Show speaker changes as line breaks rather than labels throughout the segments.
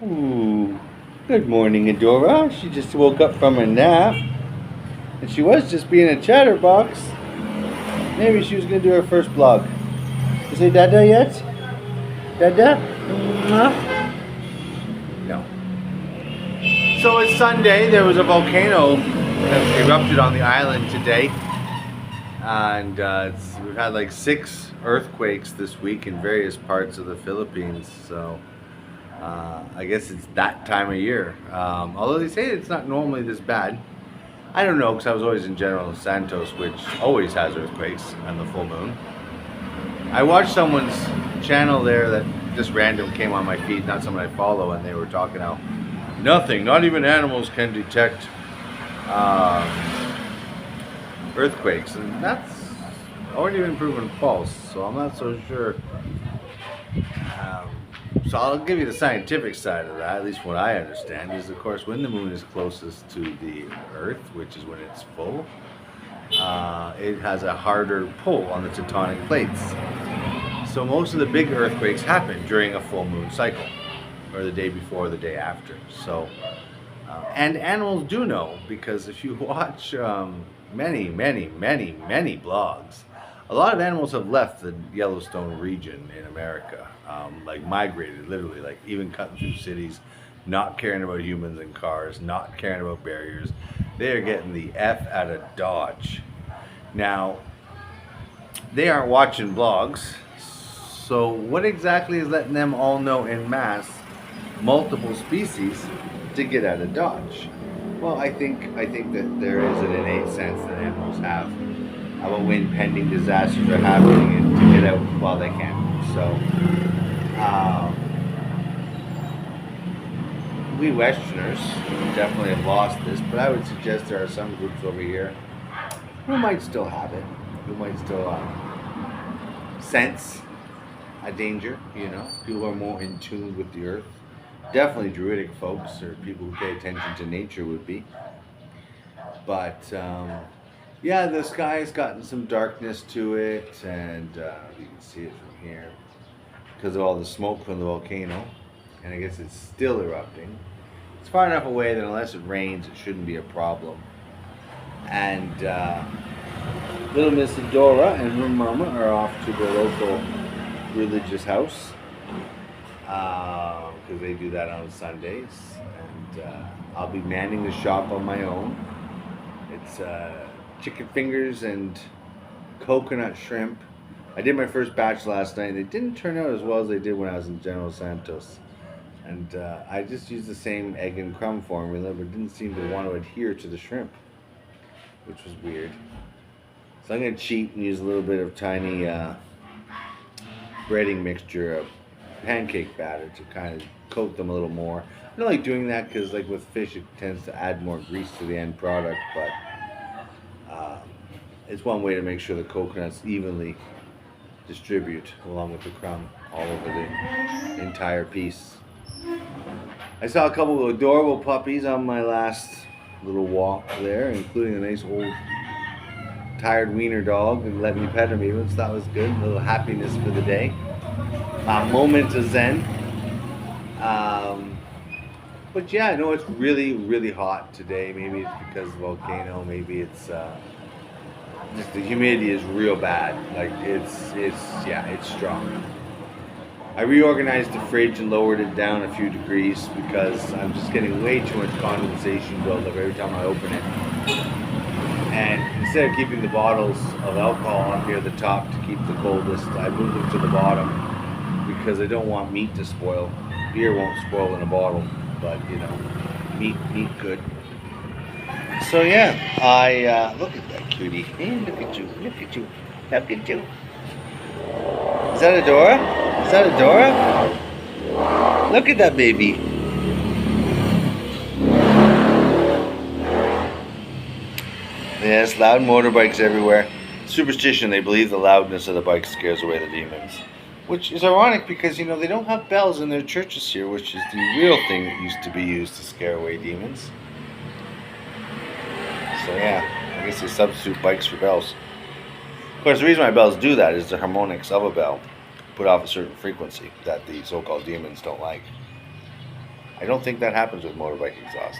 Ooh, good morning, Adora. She just woke up from a nap, and she was just being a chatterbox. Maybe she was gonna do her first blog. You say Dada yet? Dada? Mwah? No. So it's Sunday. There was a volcano that erupted on the island today, and we've had like 6 earthquakes this week in various parts of the Philippines. So I guess it's that time of year. Although they say it's not normally this bad. I don't know because I was always in General Santos, which always has earthquakes on the full moon. I watched someone's channel there that just random came on my feed, not someone I follow, and they were talking how nothing, not even animals, can detect earthquakes, and that's already been proven false. So I'm not so sure. So I'll give you the scientific side of that, at least what I understand, is of course when the moon is closest to the Earth, which is when it's full, it has a harder pull on the tectonic plates. So most of the big earthquakes happen during a full moon cycle, or the day before, or the day after. So, and animals do know, because if you watch many blogs, a lot of animals have left the Yellowstone region in America, like migrated, literally, like even cutting through cities, not caring about humans and cars, not caring about barriers. They are getting the F out of Dodge. Now, they aren't watching blogs, so what exactly is letting them all know en masse, multiple species, to get out of Dodge? Well, I think that there is an innate sense that animals have about when pending disasters are happening and to get out while they can. So, we Westerners definitely have lost this, but I would suggest there are some groups over here who might still have it, who might still sense a danger, people who are more in tune with the earth. Definitely druidic folks or people who pay attention to nature would be. But yeah, the sky's gotten some darkness to it, and you can see it from here because of all the smoke from the volcano. And I guess it's still erupting. It's far enough away that unless it rains, it shouldn't be a problem. And little Miss Adora and her mama are off to their local religious house because they do that on Sundays. And I'll be manning the shop on my own. It's chicken fingers and coconut shrimp. I did my first batch last night. They didn't turn out as well as they did when I was in General Santos. And I just used the same egg and crumb formula, but didn't seem to want to adhere to the shrimp, which was weird. So I'm going to cheat and use a little bit of tiny breading mixture of pancake batter to kind of coat them a little more. I don't like doing that because, like with fish, it tends to add more grease to the end product, but it's one way to make sure the coconuts evenly distribute along with the crumb all over the entire piece. I saw a couple of adorable puppies on my last little walk there, including a nice old tired wiener dog, and let me pet him even, so that was good. A little happiness for the day. A moment of zen. But yeah, I know it's really hot today. Maybe it's because of the volcano. Maybe it's just the humidity is real bad. Like it's strong. I reorganized the fridge and lowered it down a few degrees because I'm just getting way too much condensation buildup every time I open it. And instead of keeping the bottles of alcohol on here at the top to keep the coldest, I moved them to the bottom because I don't want meat to spoil. Beer won't spoil in a bottle, but meat good. So yeah, I look at that cutie. Hey, look at you. Is that Adora? Is that Adora? Look at that baby. Yes, loud motorbikes everywhere. Superstition, they believe the loudness of the bike scares away the demons. Which is ironic because, they don't have bells in their churches here, which is the real thing that used to be used to scare away demons. So yeah, I guess they substitute bikes for bells. Of course, the reason why bells do that is the harmonics of a bell put off a certain frequency that the so-called demons don't like. I don't think that happens with motorbike exhaust.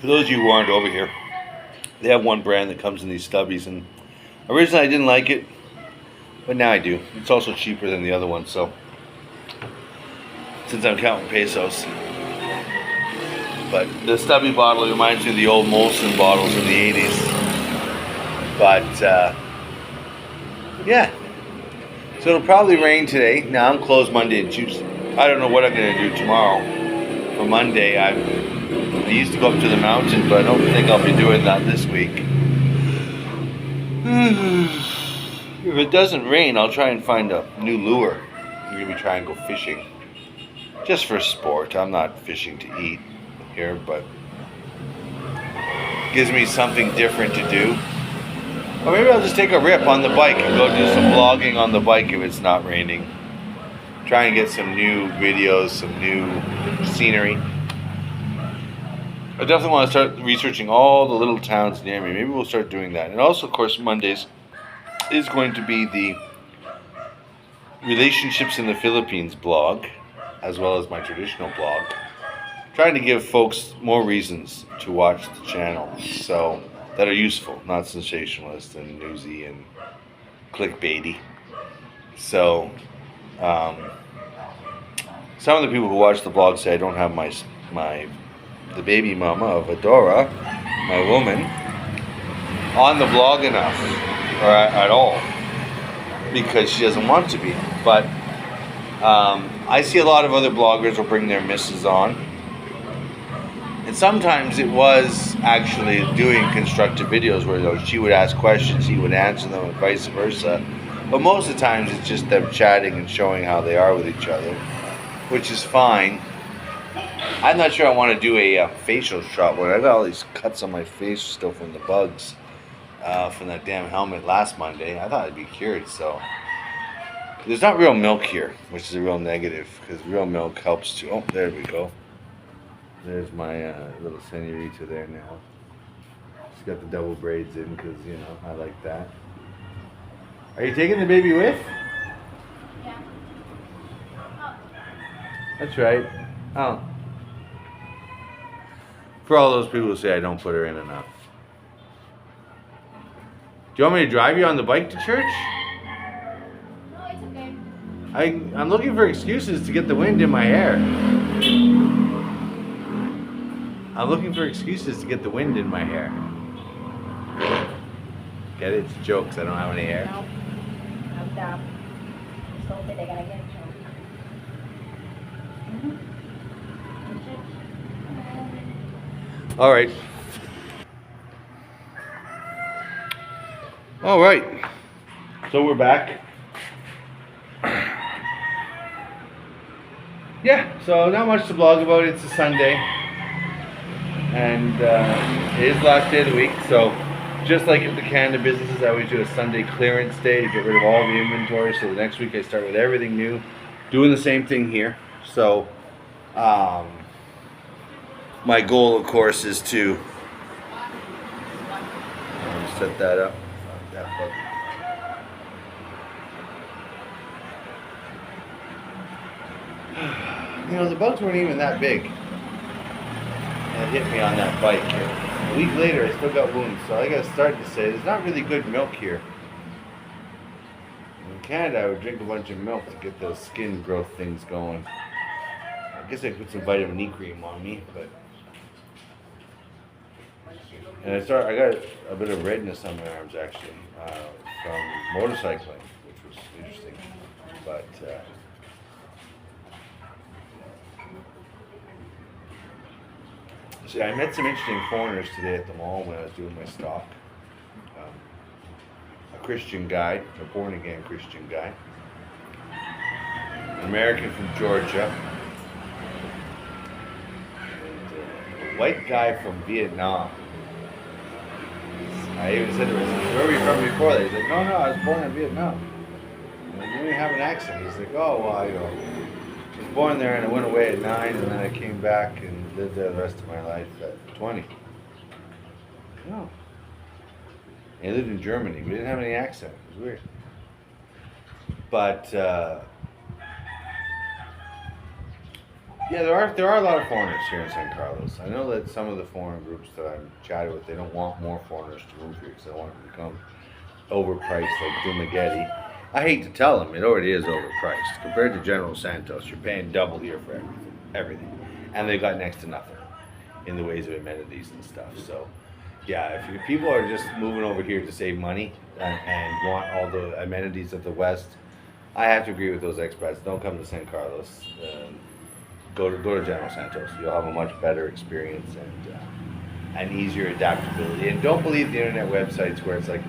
For those of you who aren't over here, they have one brand that comes in these stubbies, and originally I didn't like it, but now I do. It's also cheaper than the other one, so since I'm counting pesos. But the stubby bottle reminds me of the old Molson bottles in the 80s. But yeah, so it'll probably rain today. Now I'm closed Monday and Tuesday. I don't know what I'm going to do tomorrow. For Monday, I used to go up to the mountain, but I don't think I'll be doing that this week. If it doesn't rain, I'll try and find a new lure. I'm going to be trying to go fishing. Just for sport. I'm not fishing to eat here, but gives me something different to do. Or maybe I'll just take a rip on the bike and go do some vlogging on the bike if it's not raining. Try and get some new videos, some new scenery. I definitely want to start researching all the little towns near me. Maybe we'll start doing that. And also, of course, Mondays is going to be the Relationships in the Philippines blog, as well as my traditional blog. Trying to give folks more reasons to watch the channel, so that are useful, not sensationalist and newsy and clickbaity. So, some of the people who watch the blog say I don't have the baby mama of Adora, my woman, on the blog enough, or at all, because she doesn't want to be. But I see a lot of other bloggers will bring their missus on. And sometimes it was actually doing constructive videos where she would ask questions, he would answer them, and vice versa. But most of the times it's just them chatting and showing how they are with each other, which is fine. I'm not sure I want to do a facial shot where I got all these cuts on my face still from the bugs from that damn helmet last Monday. I thought I'd be cured, so. There's not real milk here, which is a real negative, because real milk helps to. Oh, there we go. There's my little senorita there now. She's got the double braids in because, you know, I like that. Are you taking the baby with?
Yeah. Oh.
That's right. Oh. For all those people who say I don't put her in enough. Do you want me to drive you on the bike to church?
No, it's okay.
I'm looking for excuses to get the wind in my hair. I'm looking for excuses to get the wind in my hair. Get it? It's a joke 'cause I don't have any hair.
No. I'm dumb. Stupid, I gotta get it.
All right. All right. So we're back. Yeah, so not much to blog about. It's a Sunday. And it is the last day of the week. So just like at the Canada businesses, I always do a Sunday clearance day to get rid of all the inventory. So the next week I start with everything new. Doing the same thing here. So my goal, of course, is to set that up. You know, the bugs weren't even that big. And it hit me on that bike here. A week later, I still got wounds. So I got started to say, there's not really good milk here. In Canada, I would drink a bunch of milk to get those skin growth things going. I guess I put some vitamin E cream on me, but. And I got a bit of redness on my arms actually from motorcycling, which was interesting. But see, I met some interesting foreigners today at the mall when I was doing my stock. A Christian guy, a born-again Christian guy, an American from Georgia, and a white guy from Vietnam. I even said to him, where were you from before that? He's like, no, I was born in Vietnam. I'm like, you don't even have an accent. He's like, oh, well, I was born there and I went away at 9 and then I came back and lived there the rest of my life at 20. No. And he lived in Germany. We didn't have any accent. It was weird. But yeah, there are a lot of foreigners here in San Carlos. I know that some of the foreign groups that I'm chatting with, they don't want more foreigners to move here because they want it to become overpriced like Dumagetti. I hate to tell them, it already is overpriced compared to General Santos. You're paying double here for everything, and they got next to nothing in the ways of amenities and stuff. So, yeah, if people are just moving over here to save money and want all the amenities of the West, I have to agree with those expats. Don't come to San Carlos. Go to General Santos. You'll have a much better experience and easier adaptability. And don't believe the internet websites where it's like,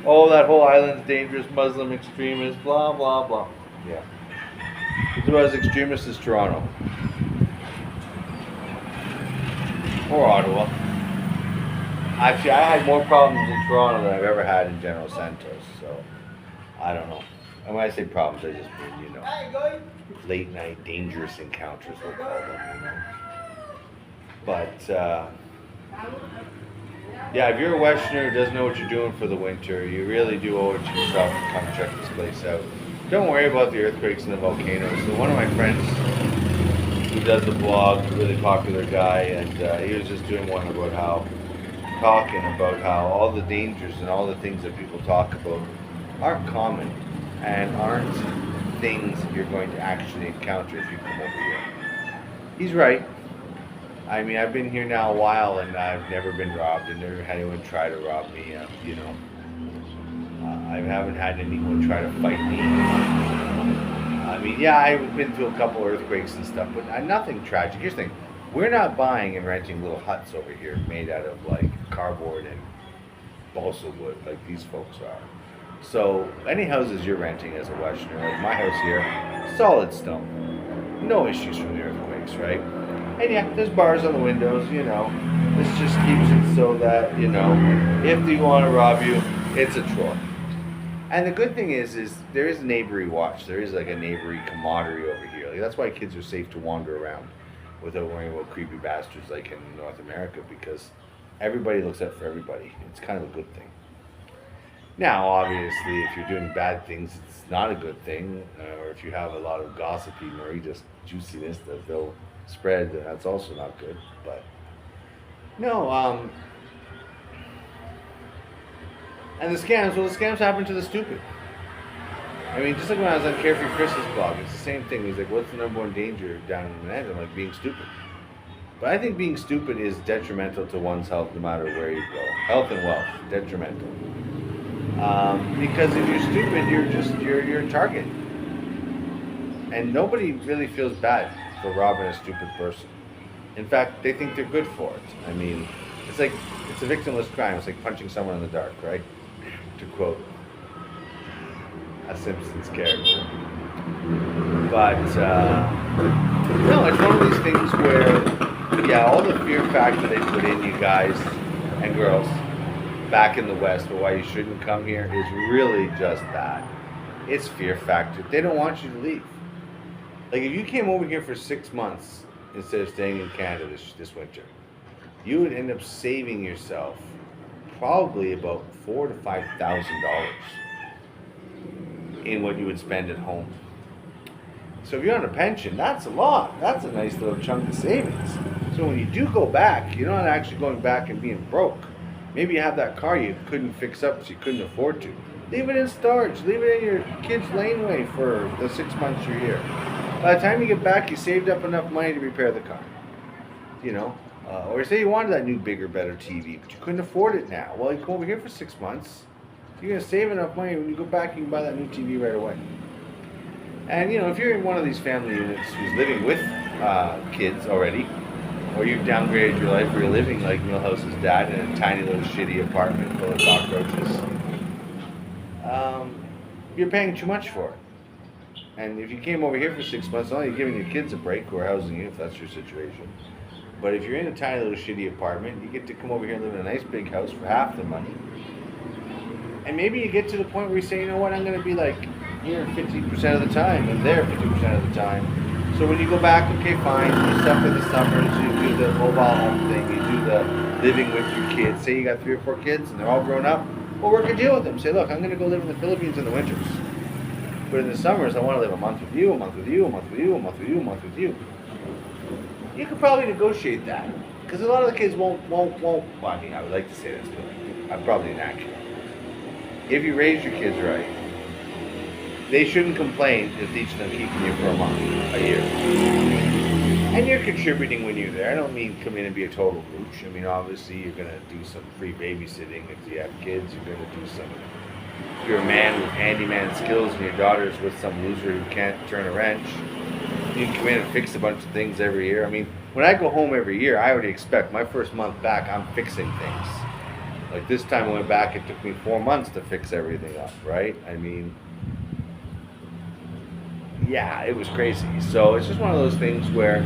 oh, that whole island's dangerous, Muslim extremists, blah blah blah. Yeah, it's about as extremist as Toronto or Ottawa. Actually, I had more problems in Toronto than I've ever had in General Santos. So I don't know. And when I say problems, I just mean, late night dangerous encounters, we'll call them, But yeah, if you're a Westerner who doesn't know what you're doing for the winter, you really do owe it to yourself to come check this place out. Don't worry about the earthquakes and the volcanoes. So one of my friends who does the blog, a really popular guy, and he was just doing one about talking about how all the dangers and all the things that people talk about aren't common and aren't things you're going to actually encounter if you come over here. He's right. I mean, I've been here now a while and I've never been robbed. I've never had anyone try to rob me, I haven't had anyone try to fight me. I mean, yeah, I've been through a couple earthquakes and stuff, but nothing tragic. Here's the thing. We're not buying and renting little huts over here made out of like cardboard and balsa wood like these folks are. So any houses you're renting as a Westerner, like my house here, solid stone. No issues from the earthquakes, right? And yeah, there's bars on the windows, This just keeps it so that, if they want to rob you, it's a chore. And the good thing is there is neighborly watch. There is like a neighborly camaraderie over here. Like, that's why kids are safe to wander around without worrying about creepy bastards like in North America, because everybody looks out for everybody. It's kind of a good thing. Now, obviously, if you're doing bad things, it's not a good thing. Or if you have a lot of gossipy, just juiciness that they'll spread, that's also not good. But no, and the scams happen to the stupid. I mean, just like when I was on Carefree Chris's blog, it's the same thing. He's like, what's the number one danger down in Manhattan? I'm like, being stupid. But I think being stupid is detrimental to one's health no matter where you go. Health and wealth, detrimental. Because if you're stupid, you're a target. And nobody really feels bad for robbing a stupid person. In fact, they think they're good for it. I mean, it's a victimless crime. It's like punching someone in the dark, right? To quote a Simpsons character. But no, it's one of these things where, yeah, all the fear factor they put in you guys and girls back in the West for why you shouldn't come here is really just that. It's fear factor. They don't want you to leave. Like, if you came over here for 6 months instead of staying in Canada this winter, you would end up saving yourself probably about $4,000 to $5,000 in what you would spend at home. So if you're on a pension, that's a lot. That's a nice little chunk of savings. So when you do go back, you're not actually going back and being broke. Maybe you have that car you couldn't fix up because you couldn't afford to. Leave it in storage. Leave it in your kid's laneway for the 6 months you're here. By the time you get back, you saved up enough money to repair the car. Or say you wanted that new, bigger, better TV, but you couldn't afford it now. Well, you come over here for 6 months. You're going to save enough money. When you go back, you can buy that new TV right away. And, if you're in one of these family units who's living with kids already, or you've downgraded your life where you're living like Milhouse's dad in a tiny little shitty apartment full of cockroaches, you're paying too much for it. And if you came over here for 6 months, not only are you giving your kids a break or housing you, if that's your situation, but if you're in a tiny little shitty apartment, you get to come over here and live in a nice big house for half the money. And maybe you get to the point where you say, you know what, I'm going to be like here 50% of the time and there 50% of the time. So when you go back, okay, fine, you stuff in the summers, you do the mobile home thing, you do the living with your kids. Say you got 3 or 4 kids and they're all grown up, well, work a deal with them. Say, look, I'm going to go live in the Philippines in the winters. But in the summers, I want to live a month with you, a month with you, a month with you, a month with you, a month with you. You could probably negotiate that. Because a lot of the kids won't, well, I mean, I would like to say this, but I'm probably inaccurate. If you raise your kids right, they shouldn't complain if teaching them keeping you for a month, a year. And you're contributing when you're there. I don't mean come in and be a total gooch. I mean, obviously, you're going to do some free babysitting if you have kids. You're going to do some. If you're a man with handyman skills and your daughter's with some loser who can't turn a wrench, you can come in and fix a bunch of things every year. I mean, when I go home every year, I already expect my first month back, I'm fixing things. Like this time I went back, it took me 4 months to fix everything up, right? I mean, yeah, it was crazy. So it's just one of those things where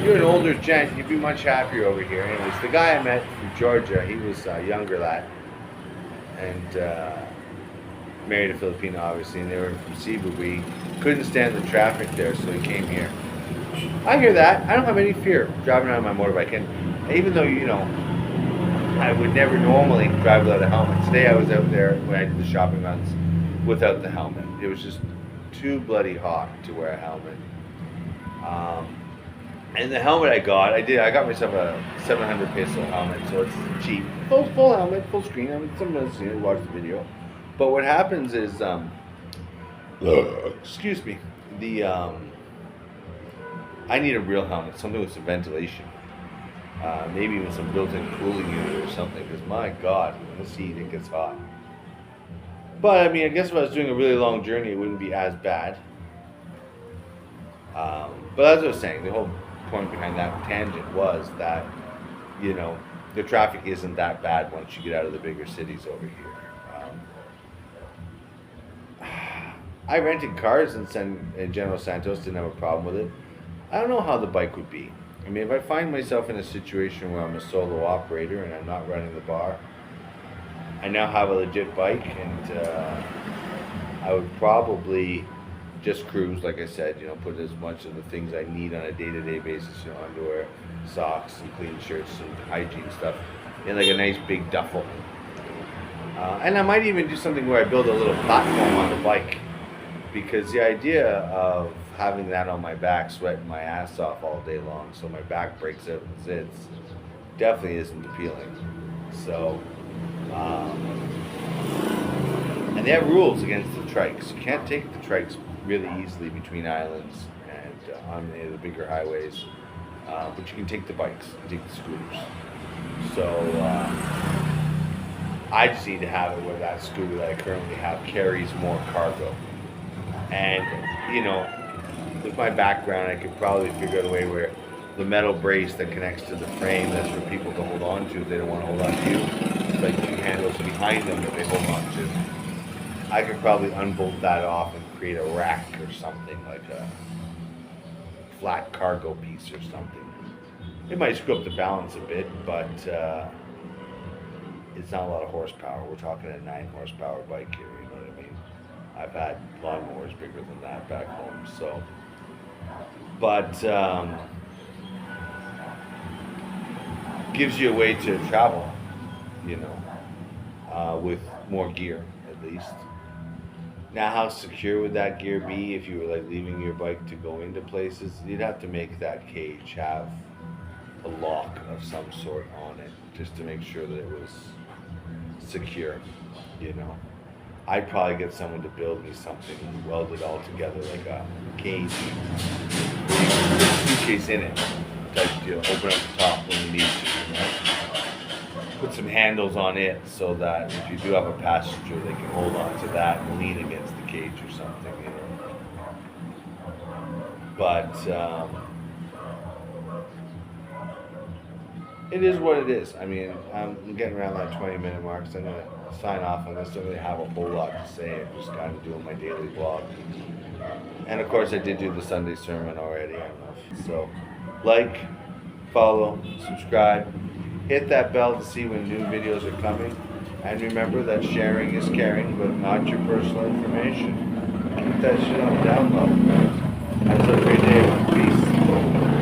you're an older gent, you'd be much happier over here. Anyways, the guy I met from Georgia, he was a younger lad. And married a Filipino, obviously, and they were from Cebu. We couldn't stand the traffic there, so he came here. I hear that. I don't have any fear driving around my motorbike. And even though, you know, I would never normally drive without a helmet. Today I was out there when I did the shopping runs without the helmet. It was just too bloody hot to wear a helmet. And the helmet I got myself a 700 peso helmet, so it's cheap. Full helmet, full screen. I mean, sometimes you watch the video. But what happens is, excuse me, I need a real helmet, something with some ventilation. Maybe even some built-in cooling unit or something, because my God, in this heat it gets hot. But I mean, I guess if I was doing a really long journey, it wouldn't be as bad. But as I was saying, the whole point behind that tangent was that, you know, the traffic isn't that bad once you get out of the bigger cities over here. I rented cars in General Santos, didn't have a problem with it. I don't know how the bike would be. I mean, if I find myself in a situation where I'm a solo operator and I'm not running the bar, I now have a legit bike, and I would probably just cruise, like I said, you know, put as much of the things I need on a day-to-day basis, you know, underwear, socks, and clean shirts, and hygiene stuff, in like a nice big duffel. And I might even do something where I build a little platform on the bike, because the idea of having that on my back, sweating my ass off all day long, so my back breaks out and zits, definitely isn't appealing. So, and they have rules against the trikes. You can't take the trikes really easily between islands and on any of the bigger highways, but you can take the bikes, take the scooters. So I just need to have it where that scooter that I currently have carries more cargo. And, you know, with my background, I could probably figure out a way where the metal brace that connects to the frame, that's for people to hold on to if they don't want to hold on to you, like two handles behind them that they hold on to. I could probably unbolt that off and create a rack or something, like a flat cargo piece or something. It might screw up the balance a bit, but it's not a lot of horsepower. We're talking a 9 horsepower bike here, you know what I mean? I've had lawnmowers bigger than that back home, so. But gives you a way to travel, you know, with more gear at least. Now, how secure would that gear be if you were like leaving your bike to go into places? You'd have to make that cage have a lock of some sort on it just to make sure that it was secure, you know. I'd probably get someone to build me something and weld it all together like a cage. Where you can put a suitcase in it. Type deal. Open up the top when you need to, you know. Put some handles on it so that if you do have a passenger, they can hold on to that and lean against the cage or something, you know. But it is what it is. I mean, I'm getting around that 20-minute mark, so I'm going to sign off on this. I don't really have a whole lot to say. I'm just kind of doing my daily vlog. And of course, I did do the Sunday sermon already. So, like, follow, subscribe, hit that bell to see when new videos are coming. And remember that sharing is caring, but not your personal information. Keep that shit on the down low. Have a great day. Peace.